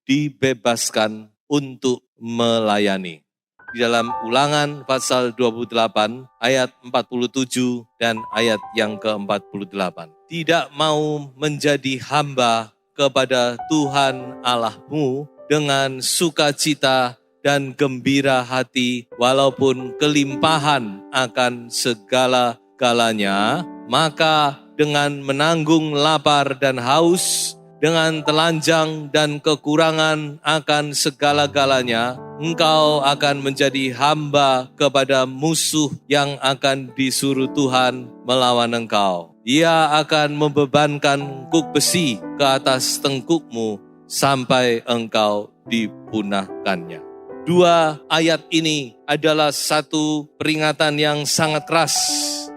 dibebaskan untuk melayani. Di dalam Ulangan pasal 28 ayat 47 dan ayat yang ke-48. Tidak mau menjadi hamba kepada Tuhan Allahmu dengan sukacita dan gembira hati walaupun kelimpahan akan segala-galanya, maka dengan menanggung lapar dan haus, dengan telanjang dan kekurangan akan segala-galanya, engkau akan menjadi hamba kepada musuh yang akan disuruh Tuhan melawan engkau. Ia akan membebankan kuk besi ke atas tengkukmu sampai engkau dipunahkannya. Dua ayat ini adalah satu peringatan yang sangat keras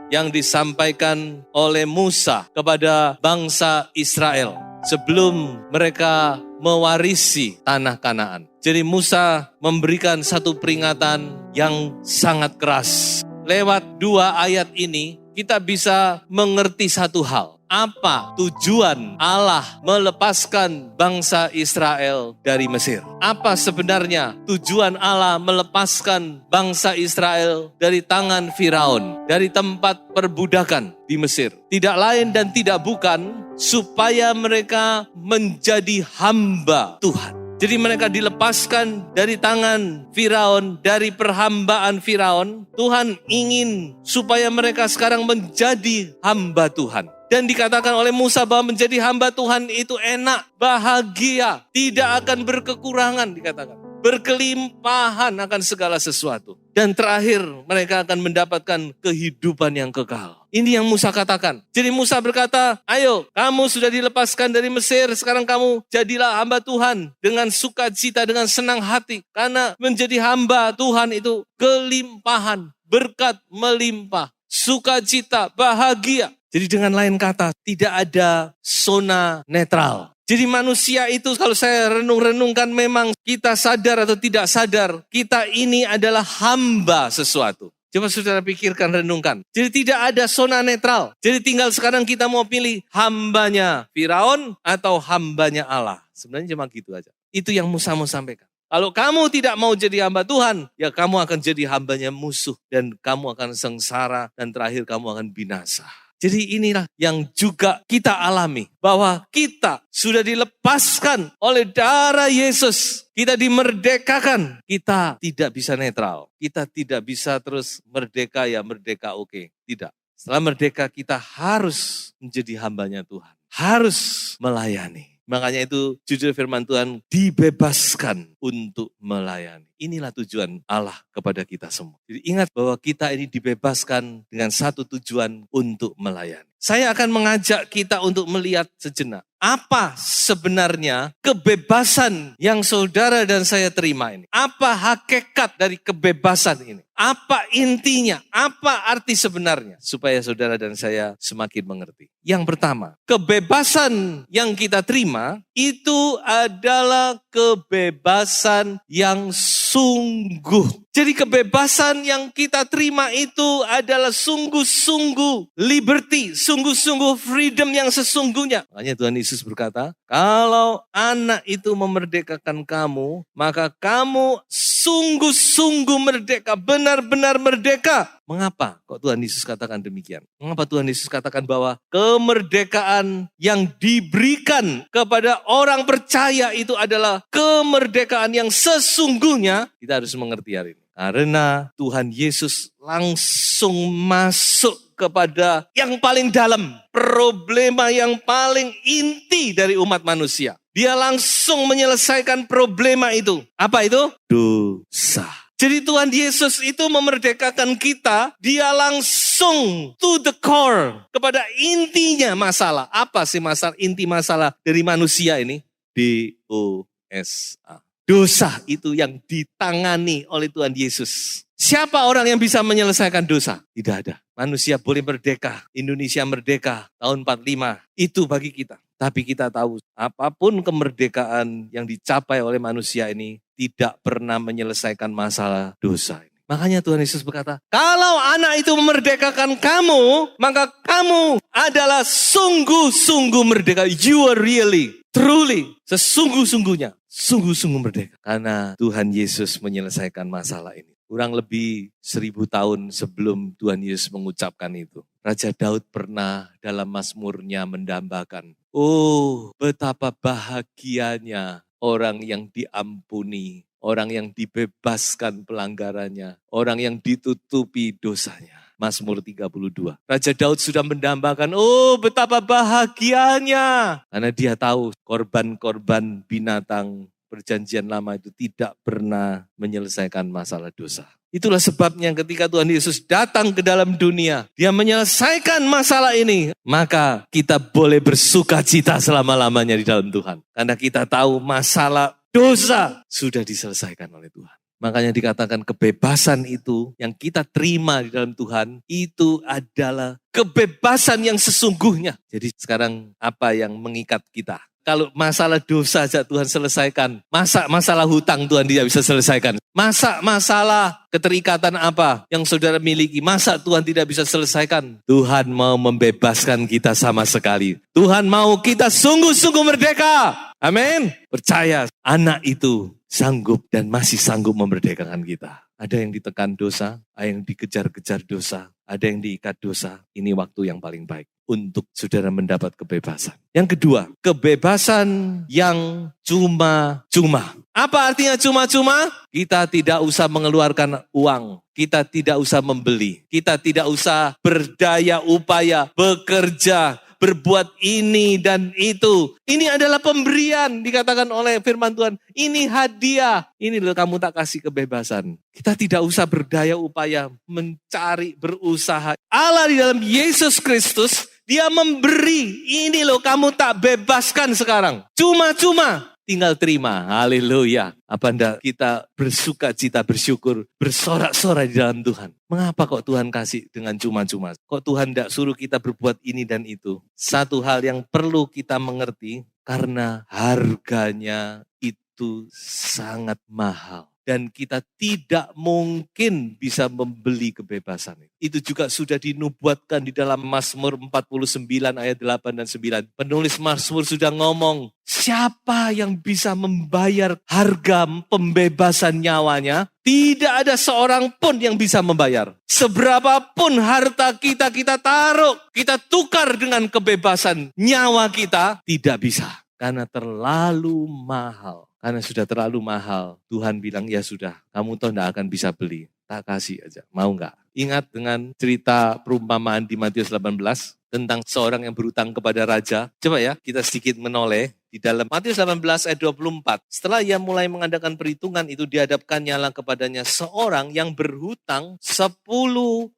yang disampaikan oleh Musa kepada bangsa Israel sebelum mereka mewarisi tanah Kanaan. Jadi Musa memberikan satu peringatan yang sangat keras. Lewat dua ayat ini kita bisa mengerti satu hal. Apa tujuan Allah melepaskan bangsa Israel dari Mesir? Apa sebenarnya tujuan Allah melepaskan bangsa Israel dari tangan Firaun, dari tempat perbudakan di Mesir? Tidak lain dan tidak bukan supaya mereka menjadi hamba Tuhan. Jadi mereka dilepaskan dari tangan Firaun, dari perhambaan Firaun. Tuhan ingin supaya mereka sekarang menjadi hamba Tuhan. Dan dikatakan oleh Musa bahwa menjadi hamba Tuhan itu enak, bahagia, tidak akan berkekurangan dikatakan. Berkelimpahan akan segala sesuatu. Dan terakhir mereka akan mendapatkan kehidupan yang kekal. Ini yang Musa katakan. Jadi Musa berkata, ayo kamu sudah dilepaskan dari Mesir, sekarang kamu jadilah hamba Tuhan dengan sukacita, dengan senang hati. Karena menjadi hamba Tuhan itu kelimpahan, berkat melimpah, sukacita, bahagia. Jadi dengan lain kata, tidak ada zona netral. Jadi manusia itu kalau saya renung-renungkan memang kita sadar atau tidak sadar, kita ini adalah hamba sesuatu. Coba saudara pikirkan, renungkan. Jadi tidak ada zona netral. Jadi tinggal sekarang kita mau pilih hambanya Firaun atau hambanya Allah. Sebenarnya cuma gitu aja. Itu yang Musa mau sampaikan. Kalau kamu tidak mau jadi hamba Tuhan, ya kamu akan jadi hambanya musuh. Dan kamu akan sengsara dan terakhir kamu akan binasa. Jadi inilah yang juga kita alami. Bahwa kita sudah dilepaskan oleh darah Yesus. Kita dimerdekakan. Kita tidak bisa netral. Kita tidak bisa terus merdeka ya merdeka oke. Tidak. Setelah merdeka kita harus menjadi hambanya Tuhan. Harus melayani. Makanya itu jujur firman Tuhan dibebaskan untuk melayani. Inilah tujuan Allah kepada kita semua. Jadi ingat bahwa kita ini dibebaskan dengan satu tujuan untuk melayani. Saya akan mengajak kita untuk melihat sejenak. Apa sebenarnya kebebasan yang saudara dan saya terima ini? Apa hakikat dari kebebasan ini? Apa intinya? Apa arti sebenarnya? Supaya saudara dan saya semakin mengerti. Yang pertama, kebebasan yang kita terima itu adalah kebebasan yang sungguh. Jadi kebebasan yang kita terima itu adalah sungguh-sungguh liberty, sungguh-sungguh freedom yang sesungguhnya. Makanya Tuhan Yesus berkata, kalau anak itu memerdekakan kamu, maka kamu sungguh-sungguh merdeka, benar-benar merdeka. Mengapa kok Tuhan Yesus katakan demikian? Mengapa Tuhan Yesus katakan bahwa kemerdekaan yang diberikan kepada orang percaya itu adalah kemerdekaan yang sesungguhnya? Kita harus mengerti hari ini. Karena Tuhan Yesus langsung masuk kepada yang paling dalam, problema yang paling inti dari umat manusia. Dia langsung menyelesaikan problema itu. Apa itu? Dosa. Jadi Tuhan Yesus itu memerdekakan kita, dia langsung to the core, kepada intinya masalah. Apa sih inti masalah dari manusia ini? D-O-S-A. Dosa itu yang ditangani oleh Tuhan Yesus. Siapa orang yang bisa menyelesaikan dosa? Tidak ada. Manusia boleh merdeka, Indonesia merdeka tahun 45. Itu bagi kita. Tapi kita tahu apapun kemerdekaan yang dicapai oleh manusia ini tidak pernah menyelesaikan masalah dosa ini. Makanya Tuhan Yesus berkata, kalau anak itu memerdekakan kamu, maka kamu adalah sungguh-sungguh merdeka. You are really, truly, sesungguh-sungguhnya, sungguh-sungguh merdeka. Karena Tuhan Yesus menyelesaikan masalah ini. Kurang lebih 1000 tahun sebelum Tuhan Yesus mengucapkan itu. Raja Daud pernah dalam Mazmurnya mendambakan, oh betapa bahagianya orang yang diampuni, orang yang dibebaskan pelanggarannya, orang yang ditutupi dosanya. Mazmur 32. Raja Daud sudah mendambakan, oh betapa bahagianya. Karena dia tahu korban-korban binatang Perjanjian Lama itu tidak pernah menyelesaikan masalah dosa. Itulah sebabnya ketika Tuhan Yesus datang ke dalam dunia, dia menyelesaikan masalah ini. Maka kita boleh bersuka cita selama-lamanya di dalam Tuhan. Karena kita tahu masalah dosa sudah diselesaikan oleh Tuhan. Makanya dikatakan kebebasan itu yang kita terima di dalam Tuhan, itu adalah kebebasan yang sesungguhnya. Jadi sekarang apa yang mengikat kita? Kalau masalah dosa saja Tuhan selesaikan, masa masalah hutang Tuhan tidak bisa selesaikan? Masa masalah keterikatan apa yang saudara miliki, masa Tuhan tidak bisa selesaikan? Tuhan mau membebaskan kita sama sekali. Tuhan mau kita sungguh-sungguh merdeka. Amin. Percaya, anak itu sanggup dan masih sanggup memerdekakan kita. Ada yang ditekan dosa, ada yang dikejar-kejar dosa, ada yang diikat dosa. Ini waktu yang paling baik untuk saudara mendapat kebebasan. Yang kedua, kebebasan yang cuma-cuma. Apa artinya cuma-cuma? Kita tidak usah mengeluarkan uang. Kita tidak usah membeli. Kita tidak usah berdaya upaya, bekerja, berbuat ini dan itu. Ini adalah pemberian, dikatakan oleh firman Tuhan. Ini hadiah. Ini loh kamu tak kasih kebebasan. Kita tidak usah berdaya upaya, mencari, berusaha. Allah di dalam Yesus Kristus, Dia memberi. Ini loh kamu tak bebaskan sekarang. Cuma-cuma. Tinggal terima. Haleluya. Apa enggak kita bersuka cita, bersyukur, bersorak-sorai di dalam Tuhan. Mengapa kok Tuhan kasih dengan cuma-cuma? Kok Tuhan enggak suruh kita berbuat ini dan itu? Satu hal yang perlu kita mengerti, karena harganya itu sangat mahal. Dan kita tidak mungkin bisa membeli kebebasan. Itu juga sudah dinubuatkan di dalam Mazmur 49 ayat 8 dan 9. Penulis Mazmur sudah ngomong, siapa yang bisa membayar harga pembebasan nyawanya? Tidak ada seorang pun yang bisa membayar. Seberapapun harta kita taruh, kita tukar dengan kebebasan nyawa kita, tidak bisa. Karena terlalu mahal. Karena sudah terlalu mahal, Tuhan bilang, ya sudah, kamu toh tidak akan bisa beli. Tak kasih aja, mau enggak? Ingat dengan cerita perumpamaan di Matius 18, tentang seorang yang berhutang kepada raja. Coba ya, kita sedikit menoleh. Di dalam Matius 18 ayat 24, setelah ia mulai mengadakan perhitungan itu, dihadapkannya kepadanya seorang yang berhutang 10.000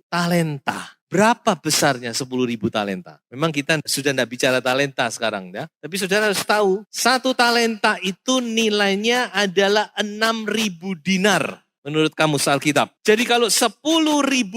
talenta. Berapa besarnya 10.000 talenta? Memang kita sudah tidak bicara talenta sekarang ya. Tapi saudara harus tahu, 1 talenta itu nilainya adalah 6.000 dinar. Menurut kamus Alkitab. Jadi kalau 10.000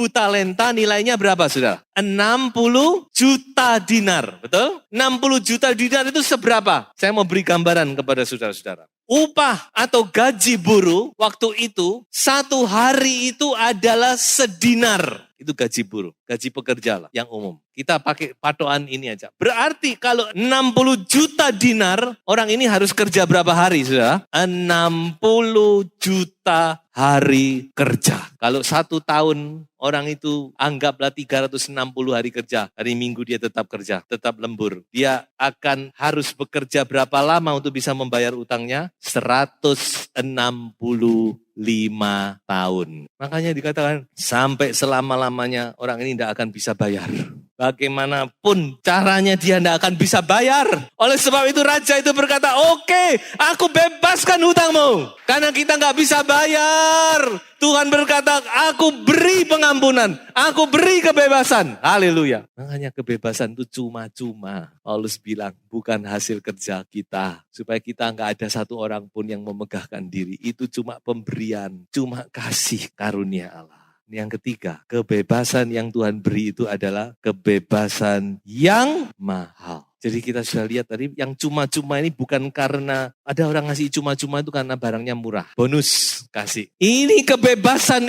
talenta nilainya berapa saudara? 60 juta dinar. Betul? 60 juta dinar itu seberapa? Saya mau beri gambaran kepada saudara-saudara. Upah atau gaji buruh waktu itu, 1 hari itu adalah sedinar. Itu gaji buruh, gaji pekerja lah yang umum. Kita pakai patokan ini aja. Berarti kalau 60 juta dinar, orang ini harus kerja berapa hari saudara? 60 juta hari kerja. Kalau 1 tahun orang itu anggaplah 360 hari kerja. Hari Minggu dia tetap kerja, tetap lembur. Dia akan harus bekerja berapa lama untuk bisa membayar utangnya? 165 tahun. Makanya dikatakan sampai selama-lamanya orang ini tidak akan bisa bayar. Bagaimanapun caranya dia tidak akan bisa bayar. Oleh sebab itu raja itu berkata, oke, aku bebaskan hutangmu. Karena kita nggak bisa bayar. Tuhan berkata, aku beri pengampunan. Aku beri kebebasan. Haleluya. Makanya kebebasan itu cuma-cuma. Paulus bilang, bukan hasil kerja kita. Supaya kita nggak ada satu orang pun yang memegahkan diri. Itu cuma pemberian. Cuma kasih karunia Allah. Yang ketiga, kebebasan yang Tuhan beri itu adalah kebebasan yang mahal. Jadi kita sudah lihat tadi yang cuma-cuma ini bukan karena ada orang ngasih cuma-cuma itu karena barangnya murah. Bonus kasih. Ini kebebasan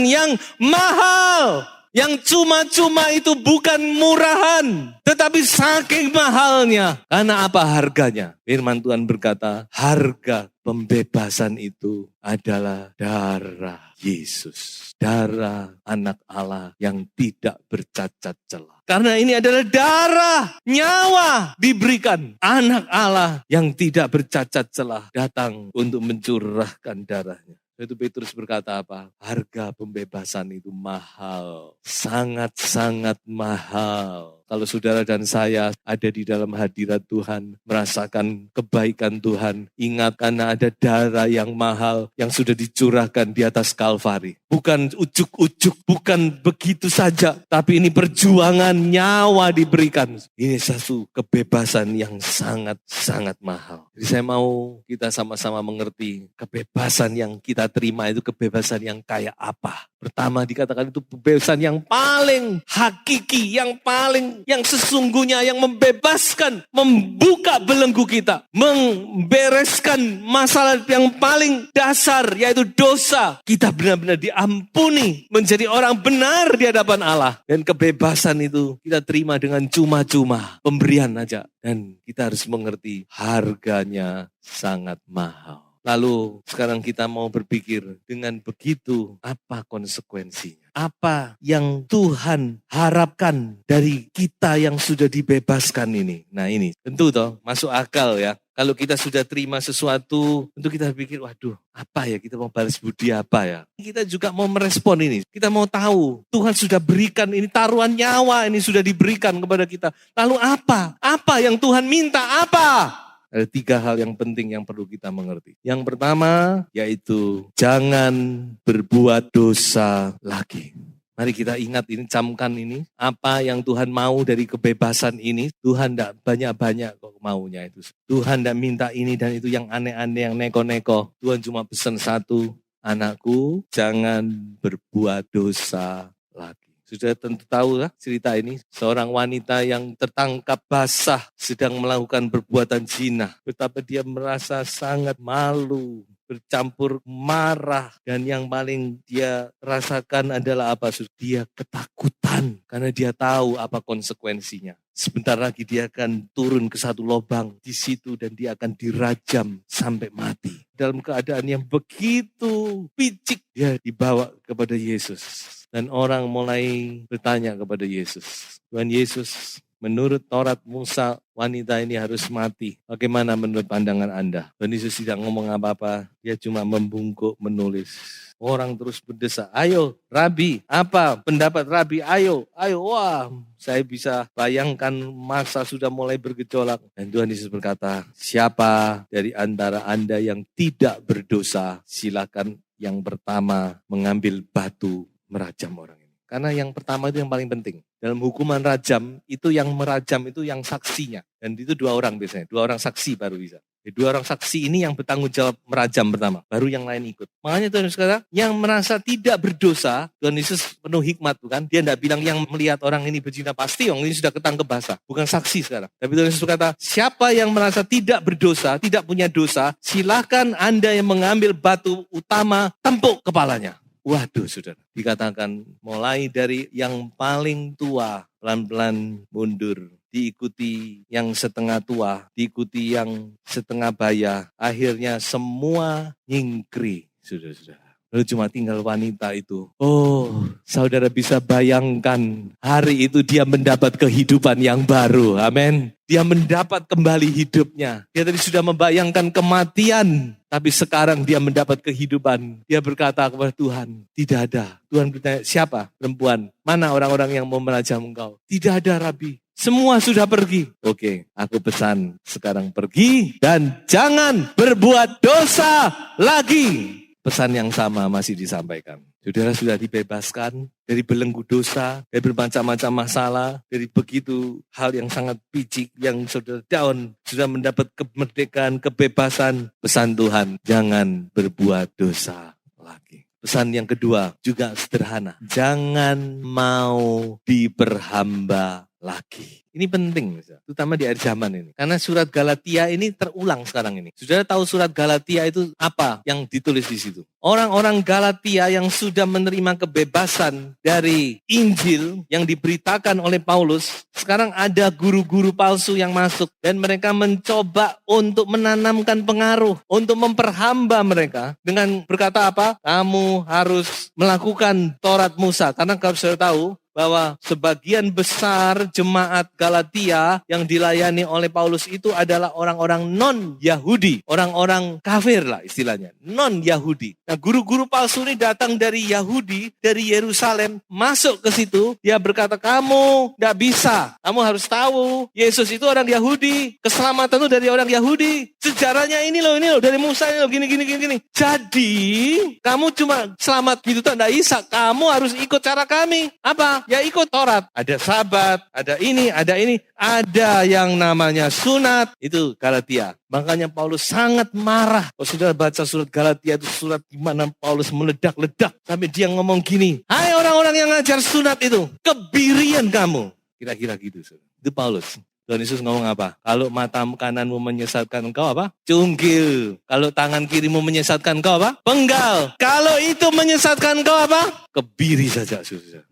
yang mahal. Yang cuma-cuma itu bukan murahan, tetapi saking mahalnya. Karena apa harganya? Firman Tuhan berkata, harga pembebasan itu adalah darah Yesus. Darah anak Allah yang tidak bercacat celah. Karena ini adalah darah, nyawa diberikan. Anak Allah yang tidak bercacat celah datang untuk mencurahkan darahnya. Itu Petrus berkata apa? Harga pembebasan itu mahal. Sangat-sangat mahal. Kalau saudara dan saya ada di dalam hadirat Tuhan, merasakan kebaikan Tuhan, ingat karena ada darah yang mahal yang sudah dicurahkan di atas Kalvari. Bukan ujuk-ujuk, bukan begitu saja, tapi ini perjuangan nyawa diberikan. Ini satu kebebasan yang sangat-sangat mahal. Jadi saya mau kita sama-sama mengerti kebebasan yang kita terima itu kebebasan yang kayak apa. Pertama dikatakan itu kebebasan yang paling hakiki, yang sesungguhnya, yang membebaskan, membuka belenggu kita, membereskan masalah yang paling dasar, yaitu dosa. Kita benar-benar diampuni, menjadi orang benar di hadapan Allah. Dan kebebasan itu kita terima dengan cuma-cuma, pemberian aja. Dan kita harus mengerti harganya sangat mahal. Lalu sekarang kita mau berpikir dengan begitu apa konsekuensinya? Apa yang Tuhan harapkan dari kita yang sudah dibebaskan ini? Nah ini tentu toh masuk akal ya. Kalau kita sudah terima sesuatu, tentu kita pikir, waduh apa ya kita mau balas budi apa ya? Kita juga mau merespon ini. Kita mau tahu Tuhan sudah berikan ini taruhan nyawa ini sudah diberikan kepada kita. Lalu apa? Apa yang Tuhan minta? Apa? Ada 3 hal yang penting yang perlu kita mengerti. Yang pertama yaitu jangan berbuat dosa lagi. Mari kita ingat ini, camkan ini. Apa yang Tuhan mau dari kebebasan ini, Tuhan tidak banyak-banyak kok maunya itu. Tuhan tidak minta ini dan itu yang aneh-aneh, yang neko-neko. Tuhan cuma pesan satu, anakku jangan berbuat dosa lagi. Sudah tentu tahu lah cerita ini. Seorang wanita yang tertangkap basah sedang melakukan perbuatan zina. Betapa dia merasa sangat malu, bercampur marah. Dan yang paling dia rasakan adalah apa? Dia ketakutan karena dia tahu apa konsekuensinya. Sebentar lagi dia akan turun ke satu lubang di situ dan dia akan dirajam sampai mati. Dalam keadaan yang begitu picik dia dibawa kepada Yesus. Dan orang mulai bertanya kepada Yesus. Tuhan Yesus, menurut Taurat Musa, wanita ini harus mati. Bagaimana menurut pandangan Anda? Tuhan Yesus tidak ngomong apa-apa. Dia cuma membungkuk menulis. Orang terus berdesak. Ayo, Rabi, apa pendapat Rabi? Ayo. Wah, saya bisa bayangkan masa sudah mulai bergejolak. Dan Tuhan Yesus berkata, siapa dari antara Anda yang tidak berdosa, silakan yang pertama mengambil batu merajam orang ini. Karena yang pertama itu yang paling penting. Dalam hukuman rajam, itu yang merajam itu yang saksinya. Dan itu 2 orang biasanya. 2 orang saksi baru bisa. 2 orang saksi ini yang bertanggung jawab merajam pertama. Baru yang lain ikut. Makanya Tuhan Yesus kata, yang merasa tidak berdosa, Tuhan Yesus penuh hikmat bukan? Dia tidak bilang yang melihat orang ini berzina pasti, orang ini sudah ketangkep basah. Bukan saksi sekarang. Tapi Tuhan Yesus berkata, siapa yang merasa tidak berdosa, tidak punya dosa, silakan Anda yang mengambil batu utama, tempuk kepalanya. Waduh saudara, dikatakan mulai dari yang paling tua, pelan-pelan mundur. Diikuti yang setengah tua, diikuti yang setengah baya. Akhirnya semua nyingkri, saudara-saudara. Lalu cuma tinggal wanita itu. Oh, saudara bisa bayangkan hari itu dia mendapat kehidupan yang baru. Amin. Dia mendapat kembali hidupnya. Dia tadi sudah membayangkan kematian. Tapi sekarang dia mendapat kehidupan. Dia berkata kepada Tuhan, tidak ada. Tuhan bertanya, siapa perempuan? Mana orang-orang yang mau merajam engkau? Tidak ada, Rabi. Semua sudah pergi. Oke, aku pesan sekarang pergi dan jangan berbuat dosa lagi. Pesan yang sama masih disampaikan. Saudara sudah dibebaskan dari belenggu dosa, dari bermacam-macam masalah, dari begitu hal yang sangat picik yang saudara down, sudah mendapat kemerdekaan, kebebasan. Pesan Tuhan, jangan berbuat dosa lagi. Pesan yang kedua juga sederhana. Jangan mau diperhamba lagi. Ini penting, terutama di akhir zaman ini. Karena surat Galatia ini terulang sekarang ini. Saudara tahu surat Galatia itu apa yang ditulis di situ? Orang-orang Galatia yang sudah menerima kebebasan dari Injil yang diberitakan oleh Paulus, sekarang ada guru-guru palsu yang masuk dan mereka mencoba untuk menanamkan pengaruh, untuk memperhamba mereka dengan berkata apa? Kamu harus melakukan Taurat Musa. Karena kalau saudara tahu, bahwa sebagian besar jemaat Galatia yang dilayani oleh Paulus itu adalah orang-orang non-Yahudi. Orang-orang kafir lah istilahnya, non-Yahudi. Nah, guru-guru palsu ini datang dari Yahudi, dari Yerusalem, masuk ke situ. Dia berkata, kamu tidak bisa. Kamu harus tahu, Yesus itu orang Yahudi. Keselamatan itu dari orang Yahudi. Sejarahnya ini loh, dari Musa ini loh, gini. Jadi, kamu cuma selamat gitu, tidak bisa. Kamu harus ikut cara kami. Apa? Ya ikut Taurat. Ada Sabat, ada ini. Ada yang namanya sunat. Itu Galatia. Makanya Paulus sangat marah. Kalau saudara baca surat Galatia itu surat di mana Paulus meledak-ledak. Sampai dia ngomong gini. Hai orang-orang yang ngajar sunat itu. Kebirian kamu. Kira-kira gitu. Itu Paulus. Tuhan Yesus ngomong apa? Kalau mata kananmu menyesatkan engkau apa? Cungkil. Kalau tangan kirimu menyesatkan engkau apa? Penggal. Kalau itu menyesatkan engkau apa? Kebiri saja, saudara.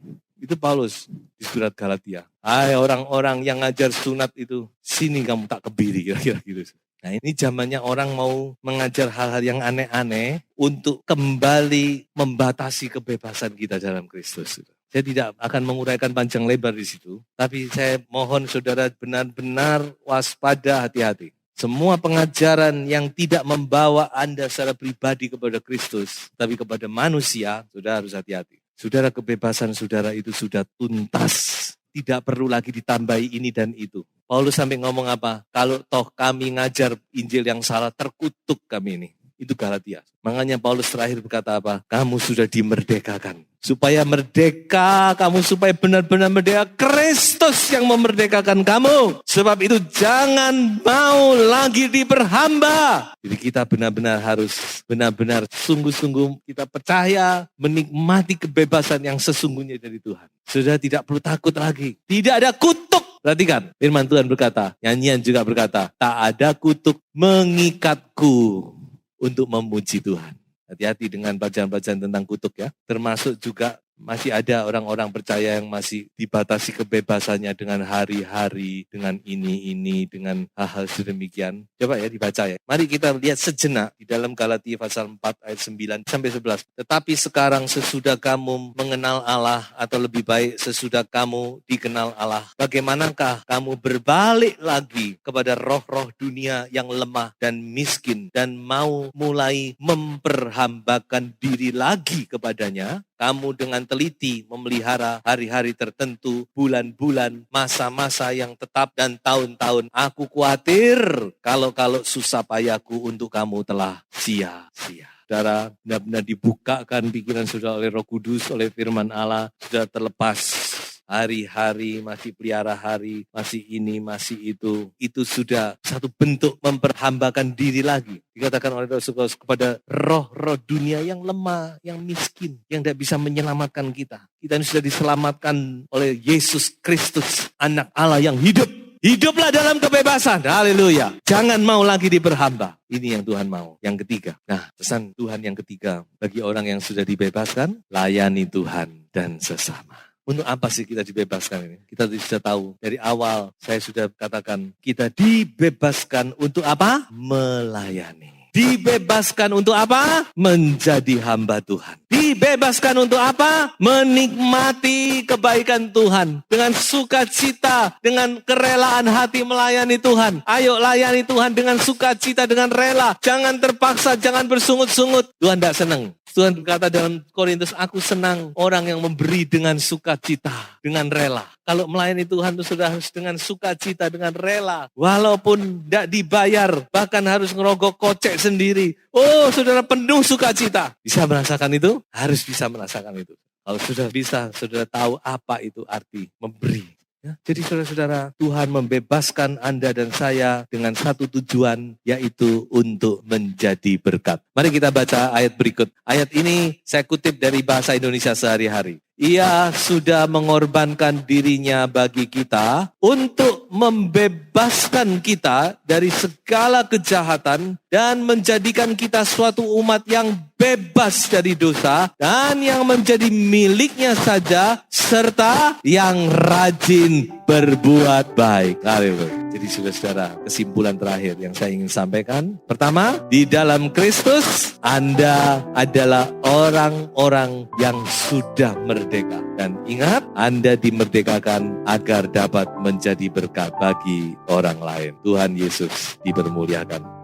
Itu Paulus di surat Galatia. Hai orang-orang yang ngajar sunat itu, sini kamu tak kebiri, kira-kira gitu. Nah ini zamannya orang mau mengajar hal-hal yang aneh-aneh untuk kembali membatasi kebebasan kita dalam Kristus. Saya tidak akan menguraikan panjang lebar di situ, tapi saya mohon saudara benar-benar waspada, hati-hati. Semua pengajaran yang tidak membawa Anda secara pribadi kepada Kristus, tapi kepada manusia, saudara harus hati-hati. Saudara, kebebasan saudara itu sudah tuntas. Tidak perlu lagi ditambahi ini dan itu. Paulus sampai ngomong apa? Kalau toh kami ngajar Injil yang salah, terkutuk kami ini. Itu Galatia. Makanya Paulus terakhir berkata apa? Kamu sudah dimerdekakan. Supaya merdeka, kamu supaya benar-benar merdeka. Kristus yang memerdekakan kamu. Sebab itu jangan mau lagi diperhamba. Jadi kita benar-benar harus benar-benar sungguh-sungguh kita percaya menikmati kebebasan yang sesungguhnya dari Tuhan. Sudah tidak perlu takut lagi. Tidak ada kutuk. Perhatikan, firman Tuhan berkata, nyanyian juga berkata, tak ada kutuk mengikatku untuk memuji Tuhan. Hati-hati dengan bacaan-bacaan tentang kutuk ya. Termasuk juga masih ada orang-orang percaya yang masih dibatasi kebebasannya dengan hari-hari, dengan ini, dengan hal-hal sedemikian. Coba ya dibaca ya. Mari kita lihat sejenak di dalam Galatia pasal 4 ayat 9 sampai 11. Tetapi sekarang sesudah kamu mengenal Allah, atau lebih baik sesudah kamu dikenal Allah, bagaimanakah kamu berbalik lagi kepada roh-roh dunia yang lemah dan miskin dan mau mulai memperhambakan diri lagi kepadanya? Kamu dengan teliti memelihara hari-hari tertentu, bulan-bulan, masa-masa yang tetap dan tahun-tahun. Aku khawatir kalau susah payahku untuk kamu telah sia-sia. Saudara, benar-benar dibukakan pikiran saudara oleh Roh Kudus, oleh firman Allah, sudah terlepas. Hari-hari, masih pelihara hari, masih ini, masih itu. Itu sudah satu bentuk memperhambakan diri lagi. Dikatakan oleh Rasul kepada roh-roh dunia yang lemah, yang miskin, yang tidak bisa menyelamatkan kita. Kita ini sudah diselamatkan oleh Yesus Kristus, anak Allah yang hidup. Hiduplah dalam kebebasan. Haleluya. Jangan mau lagi diperhamba. Ini yang Tuhan mau. Yang ketiga. Nah, pesan Tuhan yang ketiga. Bagi orang yang sudah dibebaskan, layani Tuhan dan sesama. Untuk apa sih kita dibebaskan ini? Kita sudah tahu dari awal saya sudah katakan kita dibebaskan untuk apa? Melayani. Dibebaskan untuk apa? Menjadi hamba Tuhan. Dibebaskan untuk apa? Menikmati kebaikan Tuhan. Dengan sukacita, dengan kerelaan hati melayani Tuhan. Ayo layani Tuhan dengan sukacita, dengan rela. Jangan terpaksa, jangan bersungut-sungut. Tuhan tidak senang. Tuhan berkata dalam Korintus, aku senang orang yang memberi dengan sukacita, dengan rela. Kalau melayani Tuhan itu sudah harus dengan sukacita, dengan rela. Walaupun tidak dibayar, bahkan harus ngerogok kocek sendiri. Oh, saudara penuh sukacita. Bisa merasakan itu? Harus bisa merasakan itu. Kalau sudah bisa, saudara tahu apa itu arti memberi. Ya, jadi saudara-saudara, Tuhan membebaskan Anda dan saya dengan satu tujuan, yaitu untuk menjadi berkat. Mari kita baca ayat berikut. Ayat ini saya kutip dari bahasa Indonesia sehari-hari. Ia sudah mengorbankan dirinya bagi kita untuk membebaskan kita dari segala kejahatan dan menjadikan kita suatu umat yang bebas dari dosa dan yang menjadi miliknya saja serta yang rajin berbuat baik. Haleluya. Jadi saudara, kesimpulan terakhir yang saya ingin sampaikan. Pertama, di dalam Kristus Anda adalah orang-orang yang sudah merdeka. Dan ingat, Anda dimerdekakan agar dapat menjadi berkat bagi orang lain. Tuhan Yesus dipermuliakan.